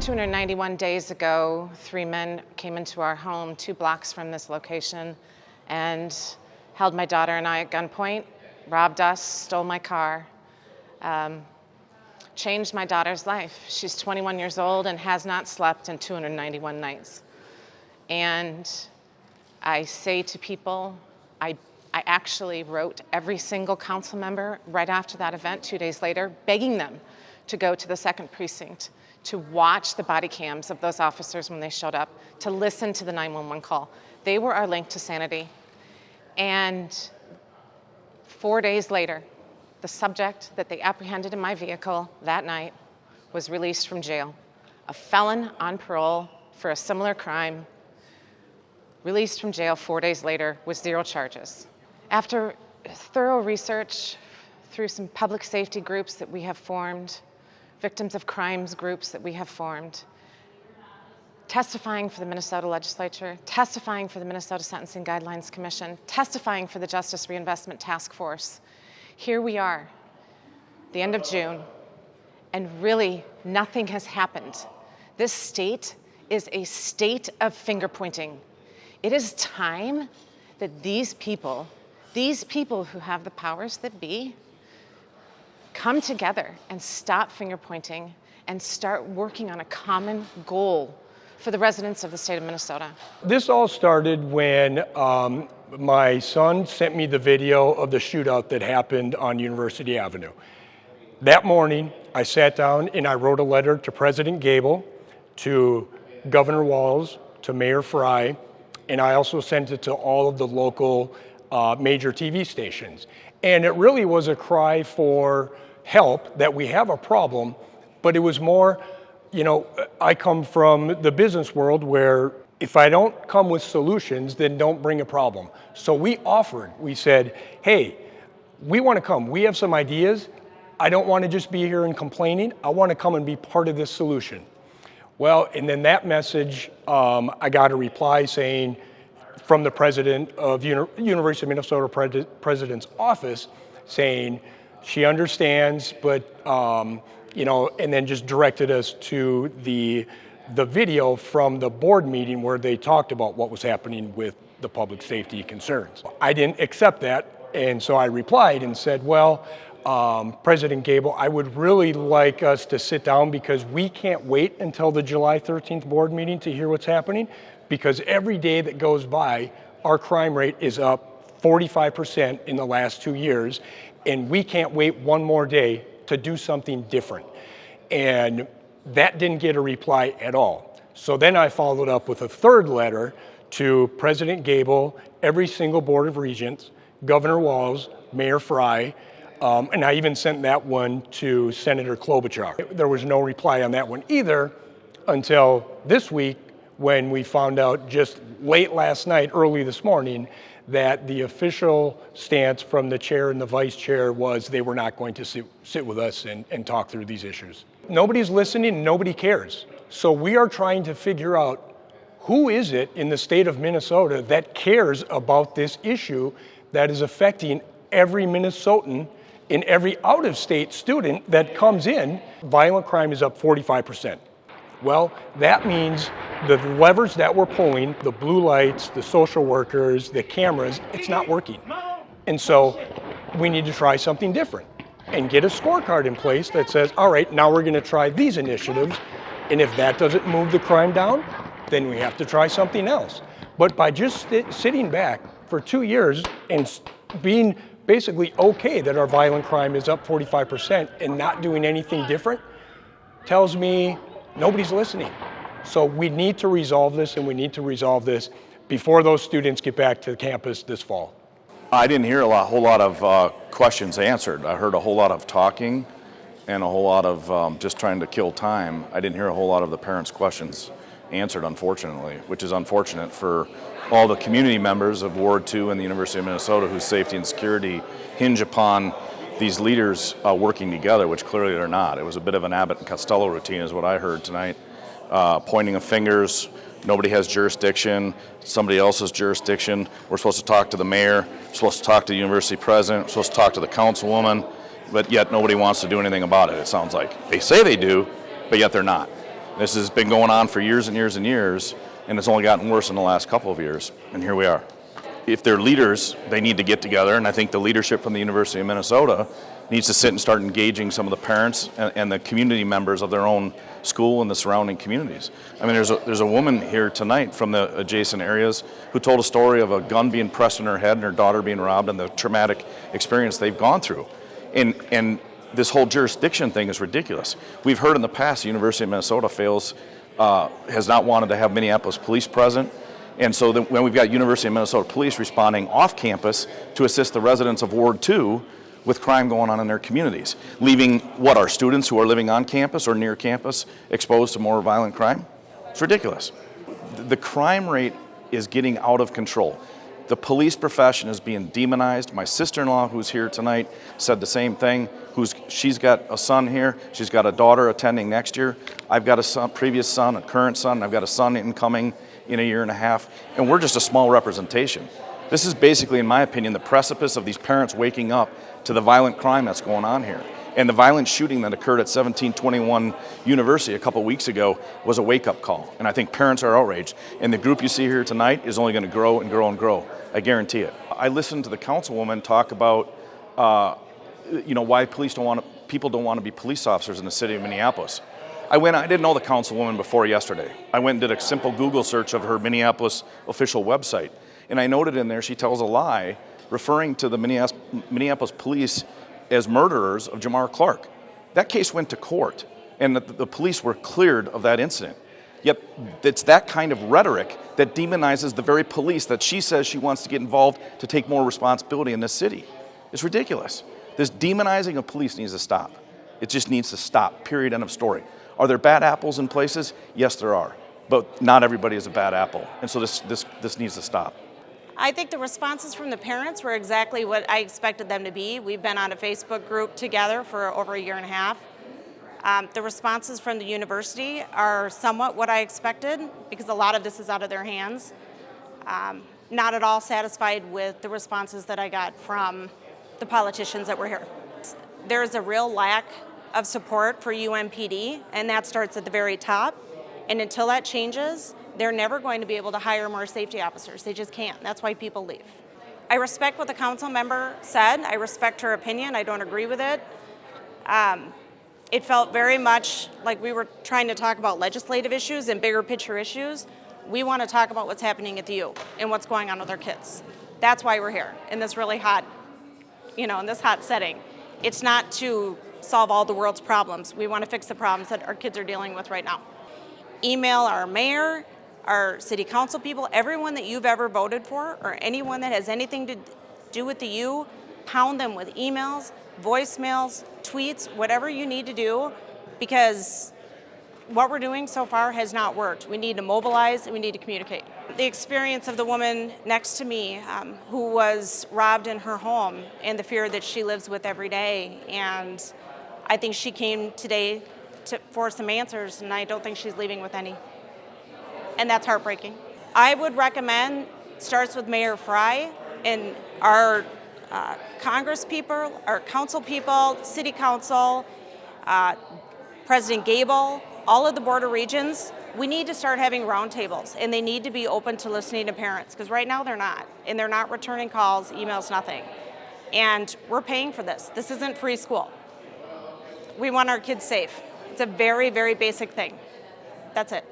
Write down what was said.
291 days ago, 3 men came into our home 2 blocks from this location and held my daughter and I at gunpoint, robbed us, stole my car, changed my daughter's life. She's 21 years old and has not slept in 291 nights. And I say to people, I actually wrote every single council member right after that event 2 days later, begging them to go to the 2nd precinct, to watch the body cams of those officers when they showed up, to listen to the 911 call. They were our link to sanity. And 4 days later, the subject that they apprehended in my vehicle that night was released from jail. A felon on parole for a similar crime, released from jail 4 days later with 0 charges. After thorough research through some public safety groups that we have formed, victims of crimes groups that we have formed, testifying for the Minnesota legislature, testifying for the Minnesota Sentencing Guidelines Commission, testifying for the Justice Reinvestment Task Force, here we are, the end of June, and really nothing has happened. This state is a state of finger pointing. It is time that these people who have the powers that be, come together and stop finger pointing and start working on a common goal for the residents of the state of Minnesota. This all started when my son sent me the video of the shootout that happened on University Avenue. That morning, I sat down and I wrote a letter to President Gable, to Governor Walz, to Mayor Fry, and I also sent it to all of the local major TV stations. And it really was a cry for help, that we have a problem, but it was more, I come from the business world where if I don't come with solutions, then don't bring a problem. So we said, hey, we want to come. We have some ideas. I don't want to just be here and complaining. I want to come and be part of this solution. Well, and then that message, I got a reply saying, from the president of University of Minnesota president's office, saying she understands, but and then just directed us to the video from the board meeting where they talked about what was happening with the public safety concerns. I didn't accept that, and so I replied and said, well, President Gable, I would really like us to sit down because we can't wait until the July 13th board meeting to hear what's happening, because every day that goes by, our crime rate is up 45% in the last 2 years, and we can't wait one more day to do something different. And that didn't get a reply at all. So then I followed up with a 3rd letter to President Gable, every single Board of Regents, Governor Walz, Mayor Fry, and I even sent that one to Senator Klobuchar. There was no reply on that one either until this week, when we found out just late last night, early this morning, that the official stance from the chair and the vice chair was they were not going to sit with us and talk through these issues. Nobody's listening, nobody cares. So we are trying to figure out who is it in the state of Minnesota that cares about this issue that is affecting every Minnesotan and every out-of-state student that comes in. Violent crime is up 45%. Well, that means the levers that we're pulling, the blue lights, the social workers, the cameras, it's not working. And so we need to try something different and get a scorecard in place that says, all right, now we're going to try these initiatives. And if that doesn't move the crime down, then we have to try something else. But by just sitting back for 2 years and being basically okay that our violent crime is up 45% and not doing anything different tells me nobody's listening. So we need to resolve this, and we need to resolve this before those students get back to campus this fall. I didn't hear a whole lot of questions answered. I heard a whole lot of talking and a whole lot of just trying to kill time. I didn't hear a whole lot of the parents' questions answered, unfortunately, which is unfortunate for all the community members of Ward 2 and the University of Minnesota whose safety and security hinge upon these leaders working together, which clearly they're not. It was a bit of an Abbott and Costello routine is what I heard tonight. Pointing of fingers, nobody has jurisdiction, somebody else's jurisdiction. We're supposed to talk to the mayor, we're supposed to talk to the university president, we're supposed to talk to the councilwoman, but yet nobody wants to do anything about it, it sounds like. They say they do, but yet they're not. This has been going on for years and years and years, and it's only gotten worse in the last couple of years, and here we are. If they're leaders, they need to get together, and I think the leadership from the University of Minnesota needs to sit and start engaging some of the parents and the community members of their own school and the surrounding communities. I mean, there's a woman here tonight from the adjacent areas who told a story of a gun being pressed in her head and her daughter being robbed and the traumatic experience they've gone through. And this whole jurisdiction thing is ridiculous. We've heard in the past the University of Minnesota has not wanted to have Minneapolis police present. And so when we've got University of Minnesota police responding off campus to assist the residents of Ward 2 with crime going on in their communities, leaving our students who are living on campus or near campus exposed to more violent crime? It's ridiculous. The crime rate is getting out of control. The police profession is being demonized. My sister-in-law, who's here tonight, said the same thing. She's got a son here. She's got a daughter attending next year. I've got a previous son, a current son. I've got a son incoming in a year and a half, and we're just a small representation. This is basically, in my opinion, the precipice of these parents waking up to the violent crime that's going on here. And the violent shooting that occurred at 1721 University a couple weeks ago was a wake-up call. And I think parents are outraged. And the group you see here tonight is only going to grow and grow and grow. I guarantee it. I listened to the councilwoman talk about, why people don't want to be police officers in the city of Minneapolis. I didn't know the councilwoman before yesterday. I went and did a simple Google search of her Minneapolis official website. And I noted in there she tells a lie referring to the Minneapolis police as murderers of Jamar Clark. That case went to court, and the police were cleared of that incident. Yet it's that kind of rhetoric that demonizes the very police that she says she wants to get involved to take more responsibility in this city. It's ridiculous. This demonizing of police needs to stop. It just needs to stop, period, end of story. Are there bad apples in places? Yes, there are. But not everybody is a bad apple. And so this needs to stop. I think the responses from the parents were exactly what I expected them to be. We've been on a Facebook group together for over a year and a half. The responses from the university are somewhat what I expected because a lot of this is out of their hands. Not at all satisfied with the responses that I got from the politicians that were here. There's a real lack of support for UMPD, and that starts at the very top. And until that changes, they're never going to be able to hire more safety officers. They just can't. That's why people leave. I respect what the council member said. I respect her opinion. I don't agree with it. It felt very much like we were trying to talk about legislative issues and bigger picture issues. We want to talk about what's happening at the U and what's going on with our kids. That's why we're here in this really hot, in this hot setting. It's not to solve all the world's problems. We want to fix the problems that our kids are dealing with right now. Email our mayor, our city council people, everyone that you've ever voted for, or anyone that has anything to do with the U, pound them with emails, voicemails, tweets, whatever you need to do, because what we're doing so far has not worked. We need to mobilize and we need to communicate. The experience of the woman next to me who was robbed in her home and the fear that she lives with every day, and I think she came today for some answers, and I don't think she's leaving with any. And that's heartbreaking. I would recommend, starts with Mayor Fry and our Congress people, our council people, city council, President Gable, all of the border regions. We need to start having roundtables, and they need to be open to listening to parents, because right now they're not, and they're not returning calls, emails, nothing. And we're paying for this. This isn't free school. We want our kids safe. It's a very, very basic thing. That's it.